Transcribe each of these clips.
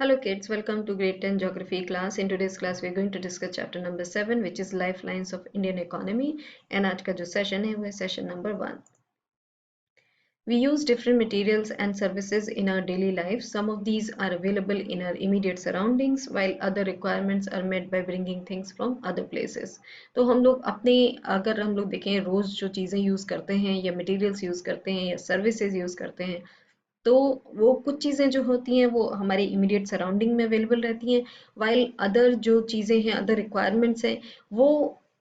Hello kids, welcome to grade 10 geography class. In today's class we're going to discuss chapter number 7 which is Lifelines of Indian Economy and आज का जो session है वो है session number 1. We use different materials and services in our daily life. Some of these are available in our immediate surroundings while other requirements are met by bringing things from other places. तो हम लोग अपने अगर हम लोग देखें रोज जो चीज़ें यूज़ करते हैं या मटेरियल्स यूज़ करते हैं या सर्विसेज यूज़ करते हैं तो वो कुछ चीज़ें जो होती हैं वो हमारे इमीडिएट सराउंडिंग में अवेलेबल रहती हैं वाइल अदर जो चीज़ें हैं अदर रिक्वायरमेंट्स हैं वो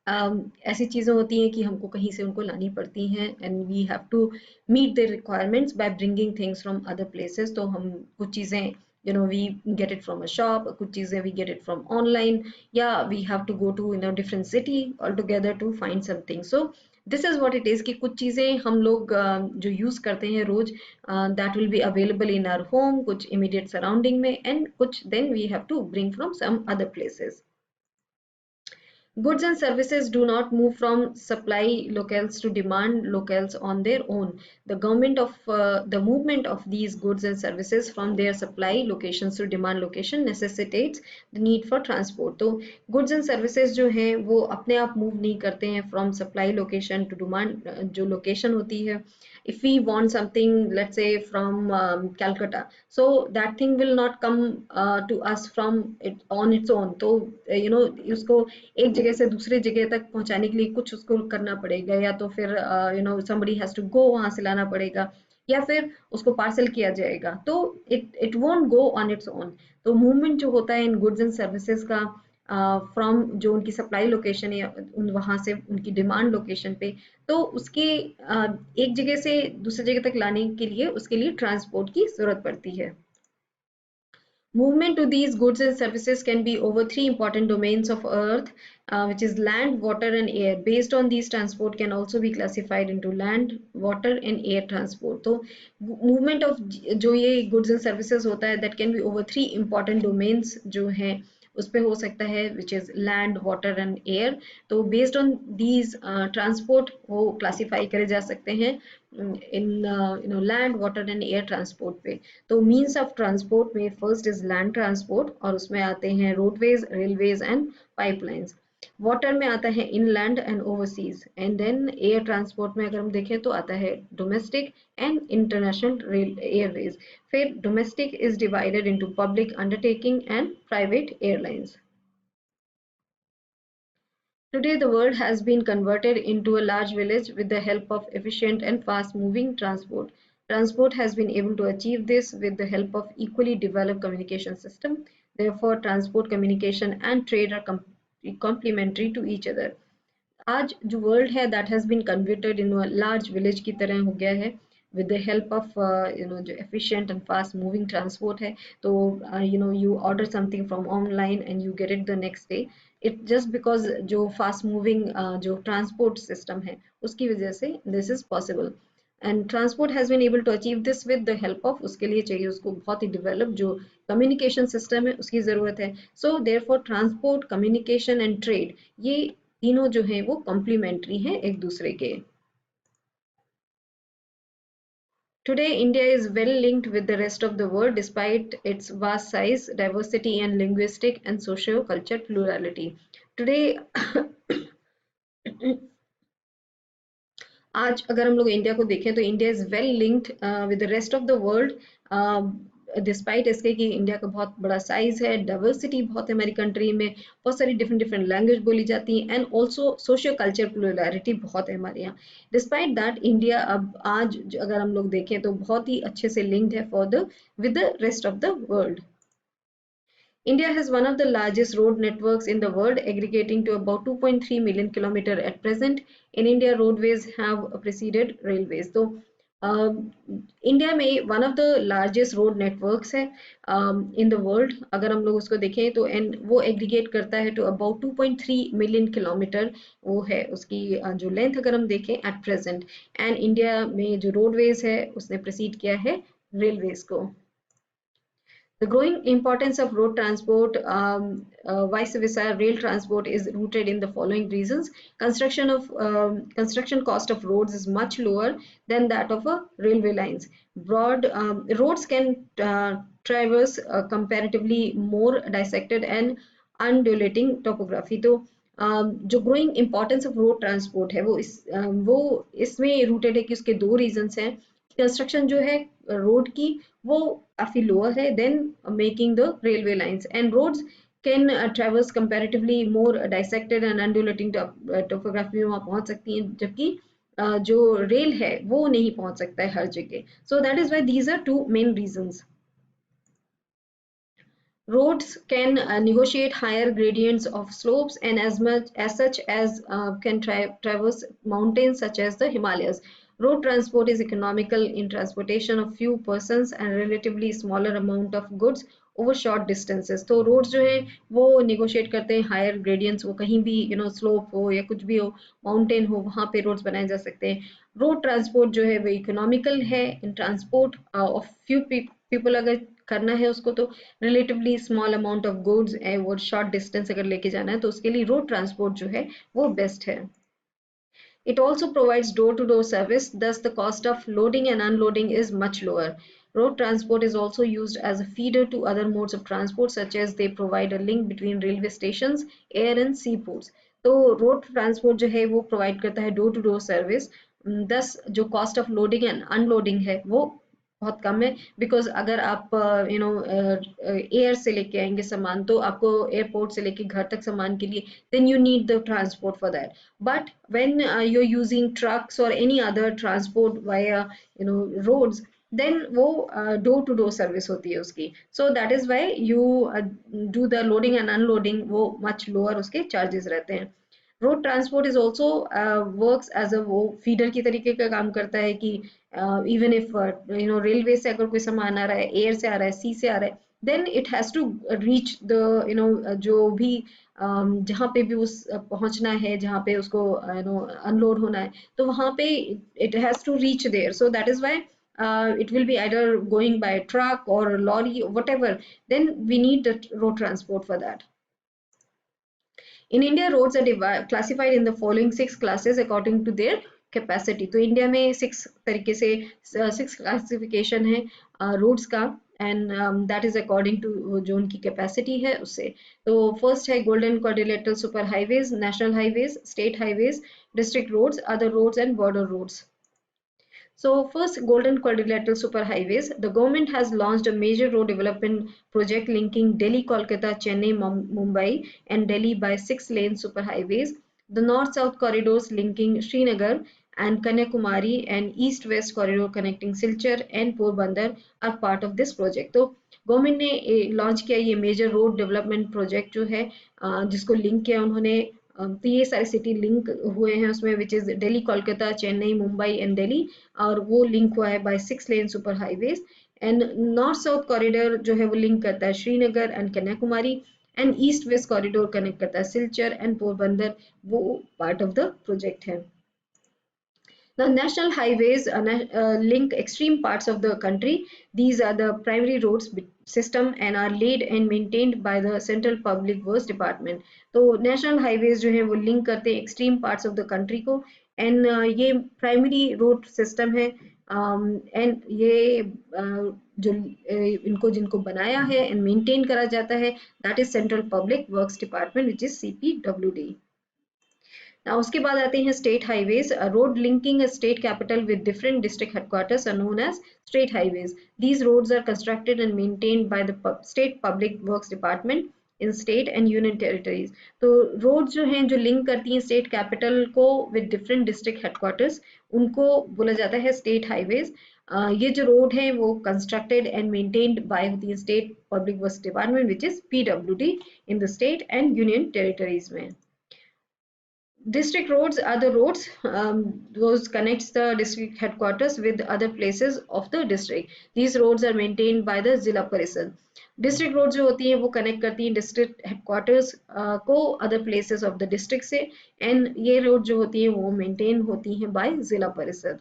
ऐसी चीज़ें होती हैं कि हमको कहीं से उनको लानी पड़ती हैं and we have to meet the requirements by bringing things from other places. तो हम कुछ चीज़ें we get it from a shop, कुछ चीज़ें we get it from online, या we have to go to different city altogether to find something. So this is what it is कि कुछ चीज़ें हम लोग जो यूज़ करते हैं रोज that will be available in our home, कुछ इमीडिएट सराउंडिंग में एंड कुछ then we have to bring from some other places. Goods and services do not move from supply locales to demand locales on their own. The movement of these goods and services from their supply locations to demand location necessitates the need for transport. तो goods and services जो हैं वो अपने आप move नहीं करते हैं from supply location to demand जो location होती है. If we want something, let's say from Calcutta, so that thing will not come to us from it on its own. तो उसको एक जगह से दूसरी जगह तक पहुंचाने के लिए कुछ उसको करना पड़ेगा, या तो फिर somebody has to go, वहां से लाना पड़ेगा, या फिर उसको पार्सल किया जाएगा. तो it won't go on its own. तो मूवमेंट जो होता है इन गुड्स एंड सर्विसेज का फ्रॉम जो उनकी सप्लाई लोकेशन है वहां से उनकी डिमांड लोकेशन पे, तो उसके एक जगह से दूसरी जगह तक लाने के लिए उसके लिए ट्रांसपोर्ट की जरूरत पड़ती है. Movement to these goods and services can be over three important domains of earth, which is land, water and air. Based on these, transport can also be classified into land, water and air transport. So movement of जो ये goods and services होता है that can be over three important domains जो हैं उस पे हो सकता है, which is land, water and air. तो based on these transport वो classify करे जा सकते हैं in land, water and air transport पे. तो means of transport में first is land transport और उसमें आते हैं roadways, railways and pipelines. Water में आता है inland and overseas, and then air transport में अगर हम देखें तो आता है डोमेस्टिक एंड इंटरनेशनल एयरवेज. फिर domestic is divided into public undertaking and private airlines. Today, the world has been converted into a large village with the help of efficient and fast-moving transport. Transport has been able to achieve this with the help of equally developed communication system. Therefore, transport, communication, and trade are complementary to each other. आज जो world है that has been converted into a large village की तरह हो गया है with the help of जो efficient and fast moving transport है. तो you order something from online and you get it the next day. It just because जो fast moving जो transport system है उसकी वजह से this is possible. And transport has been able to achieve this with the help of, उसके लिए चाहिए उसको बहुत ही developed जो communication system है उसकी ज़रूरत है. So therefore transport, communication and trade ये तीनों जो हैं वो complementary हैं एक दूसरे के. Today, India is well linked with the rest of the world despite its vast size, diversity and linguistic and socio-cultural plurality. Today, आज अगर हम लोग इंडिया को देखें तो India is well linked with the rest of the world despite इसके कि India का बहुत बड़ा साइज है, डाइवर्सिटी बहुत है हमारी कंट्री में, बहुत सारी डिफरेंट लैंग्वेज बोली जाती हैं एंड ऑल्सो सोशियो कल्चर प्लुरैलिटी बहुत है हमारे यहाँ. डिस्पाइट दैट इंडिया अब आज अगर हम लोग देखें तो बहुत ही अच्छे से लिंक्ड है with the rest of the world. India has one of the largest road networks in the world, aggregating to about 2.3 million kilometers at present. In India, roadways have preceded railways. So, India में one of the largest road networks है in the world. अगर हम लोग उसको देखें तो and वो aggregate करता है टू अबाउट 2.3 मिलियन किलोमीटर वो है उसकी जो लेंथ अगर हम देखें एट प्रेजेंट. एंड इंडिया में जो रोडवेज है उसने प्रोसीड किया है रेलवेज को. The growing importance of road transport, vice versa, rail transport is rooted in the following reasons. Construction cost of roads is much lower than that of a railway lines. Broad roads can traverse comparatively more dissected and undulating topography. तो जो growing importance of road transport है वो इसमें rooted है कि उसके दो reasons हैं. कंस्ट्रक्शन जो है रोड की वो काफी लोअर है than making the railway lines, and roads can travels comparatively more dissected and undulating topography में वहाँ पहुंच सकती हैं, जबकि जो रेल है वो नहीं पहुंच सकता है हर जगह. So that is why these are two main reasons. Roads can negotiate higher gradients of slopes and as such as can traverse mountains such as the Himalayas. Road transport is economical in transportation of few persons and relatively smaller amount of goods over short distances. तो roads जो है वो negotiate करते हैं higher gradients, वो कहीं भी slope हो या कुछ भी हो, mountain हो, वहाँ पे roads बनाए जा सकते हैं. Road transport जो है वो economical है in transport of few people. अगर करना है उसको तो relatively small amount of goods और शॉर्ट डिस्टेंस अगर लेके जाना है तो उसके लिए रोड ट्रांसपोर्ट जो है वो बेस्ट है. It also provides door-to-door service, thus the cost of loading and unloading is much lower. Road transport is also used as a feeder to other modes of transport, such as they provide a link between railway stations, air and seaports. तो road transport जो है वो provide करता है door-to-door service, thus जो cost of loading and unloading है वो बहुत कम है. बिकॉज अगर आप एयर से लेके आएंगे सामान तो आपको एयरपोर्ट से लेके घर तक सामान के लिए then you need the transport for that. But when you are using trucks और any other transport via roads then वो डोर टू डोर सर्विस होती है उसकी. So that is why you do the loading and unloading, वो much lower उसके charges रहते हैं. Road transport is also works as a वो फीडर की तरीके का काम करता है कि इवन इफ रेलवे से अगर कोई सामान आ रहा है, एयर से आ रहा है, सी से आ रहा है, then it has to reach the जो भी जहाँ पे भी उस पहुंचना है, जहाँ पे उसको अनलोड होना है, तो वहाँ पे it has to reach there. So that is why it will be either going by truck or lorry or whatever, then we need the road transport for that. In India, roads are classified in the following 6 classes according to their capacity. तो India में 6 तरीके से 6 classification है roads का, and that is according to जो उनकी capacity है उससे. तो फर्स्ट है golden quadrilateral super highways, national highways, state highways, district roads, other roads and border roads. So first, golden quadrilateral superhighways. The government has launched a major road development project linking Delhi, Kolkata, Chennai, Mumbai and Delhi by 6-lane superhighways. The north-south corridors linking Srinagar and Kanyakumari and east-west corridor connecting Silchar and Porbandar are part of this project. तो government ने launch किया ये major road development project जो है जिसको link किया उन्होंने. तो ये सारे सिटी लिंक हुए हैं उसमें, which is Delhi, Kolkata, Chennai, Mumbai and Delhi, और वो लिंक हुआ है बाय 6-लेन super highways. And north south corridor जो है वो लिंक करता है Srinagar and Kanyakumari, and east west corridor connect करता है सिलचर एंड पोरबंदर. वो पार्ट ऑफ द प्रोजेक्ट है. The national highways link extreme parts of the country. These are the primary roads system and are laid and maintained by the Central Public Works Department. तो national highways जो है वो link करते हैं extreme parts of the country को, and ये primary road system है, and ये जो इनको जिनको बनाया है and maintain करा जाता है, that is Central Public Works Department, which is CPWD. Now उसके बाद आते हैं state highways. Road linking state capital with different district headquarters are known as state highways. These roads are constructed and maintained by the state public works department in state and union territories. तो road जो हैं जो link करती हैं state capital को with different district headquarters, उनको बोला जाता है स्टेट हाईवेज. ये जो रोड है वो कंस्ट्रक्टेड एंड मेंटेन्ड बाय होती है state public works department, which is PWD in the state and union territories में. District roads are the roads those connects the district headquarters with other places of the district. These roads are maintained by the जिला परिषद. District roads जो होती हैं वो connect करती हैं district headquarters को other places of the district से, and ये road जो होती हैं वो maintain होती हैं by जिला परिषद.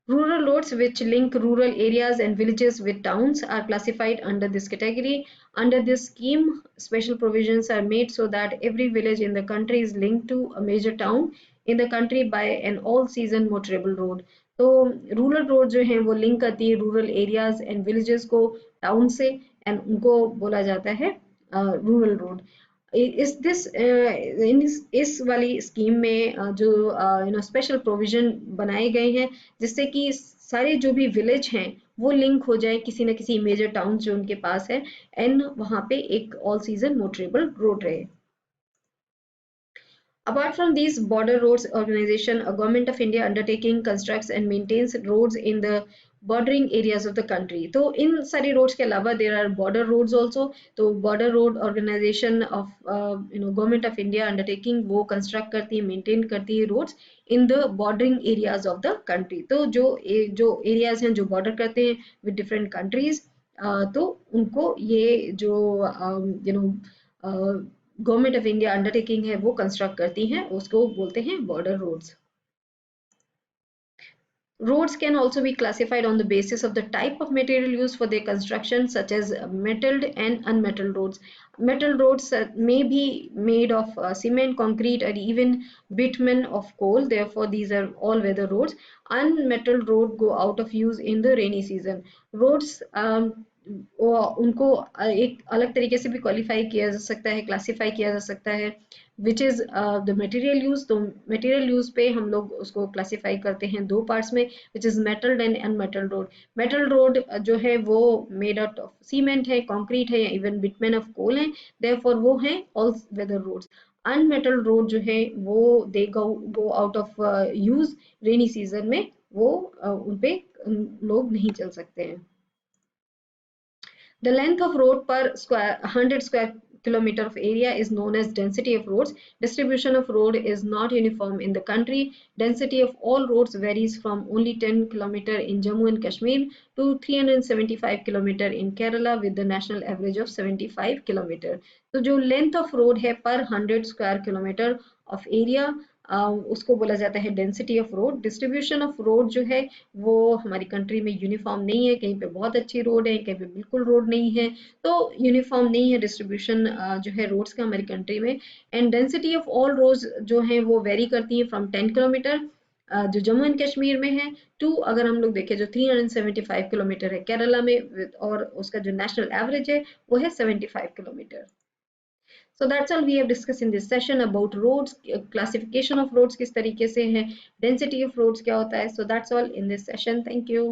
Rural roads which link rural areas and villages with towns are classified under this category. Under this scheme, special provisions are made so that every village in the country is linked to a major town in the country by an all-season motorable road. तो rural road जो है वो link करती है rural areas and villages को town से and उनको बोला जाता है रूरल रोड. इस दिस इस वाली स्कीम में जो स्पेशल प्रोविजन बनाए गए हैं जिससे कि सारे जो भी विलेज हैं वो लिंक हो जाए किसी न किसी मेजर टाउन जो उनके पास है एंड वहां पे एक ऑल सीजन मोटरेबल रोड रहे. Apart from these border roads organization, a government of India undertaking constructs and maintains roads in the bordering areas of the country. तो इन सारी roads के अलावा there are border roads also. तो border road organization of government of India undertaking वो construct करती है, maintain करती है roads in the bordering areas of the country. तो जो areas हैं जो border करते हैं with different countries, तो उनको ये जो गवर्नमेंट ऑफ इंडिया अंडरटेकिंग है वो कंस्ट्रक्ट करती हैं, उसको बोलते हैं border roads. Roads can also be classified on the basis of the type of material used for their construction, such as metalled and unmetalled roads. Metal roads may be made of cement, concrete, or even bitumen of coal. Therefore, these are all-weather roads. Unmetalled roads go out of use in the rainy season. Roads उनको एक अलग तरीके से भी qualify किया जा सकता है, क्लासिफाई किया जा सकता है, which is the material use. तो मटेरियल यूज पे हम लोग उसको क्लासिफाई करते हैं दो पार्ट्स में, which is metalled and unmetalled road. Metal road जो है वो मेड आउट ऑफ सीमेंट है, कंक्रीट है या इवन बिटमेन ऑफ कोल है, देयरफॉर वो है all weather roads. Unmetalled road जो है वो they go out of use rainy season में, वो उन पे लोग नहीं चल सकते हैं. The length of road per 100 square kilometer of area is known as density of roads. Distribution of road is not uniform in the country. Density of all roads varies from only 10 km in Jammu and Kashmir to 375 km in Kerala with the national average of 75 km. तो जो length of road है per 100 square kilometer of area, उसको बोला जाता है density of road. Distribution of road जो है वो हमारी कंट्री में यूनिफॉर्म नहीं है, कहीं पे बहुत अच्छी रोड है, कहीं पे बिल्कुल रोड नहीं है, तो यूनिफॉर्म नहीं है डिस्ट्रीब्यूशन जो है रोड्स का हमारी कंट्री में. And density of all roads जो है वो वेरी करती है फ्रॉम 10 किलोमीटर जो जम्मू एंड कश्मीर में है टू, अगर हम लोग देखें जो 375 किलोमीटर है केरला में, और उसका जो नेशनल एवरेज है वो है 75 kilometre. So that's all we have discussed in this session about roads, classification of roads किस तरीके से है, density of roads क्या होता है. So that's all in this session. Thank you.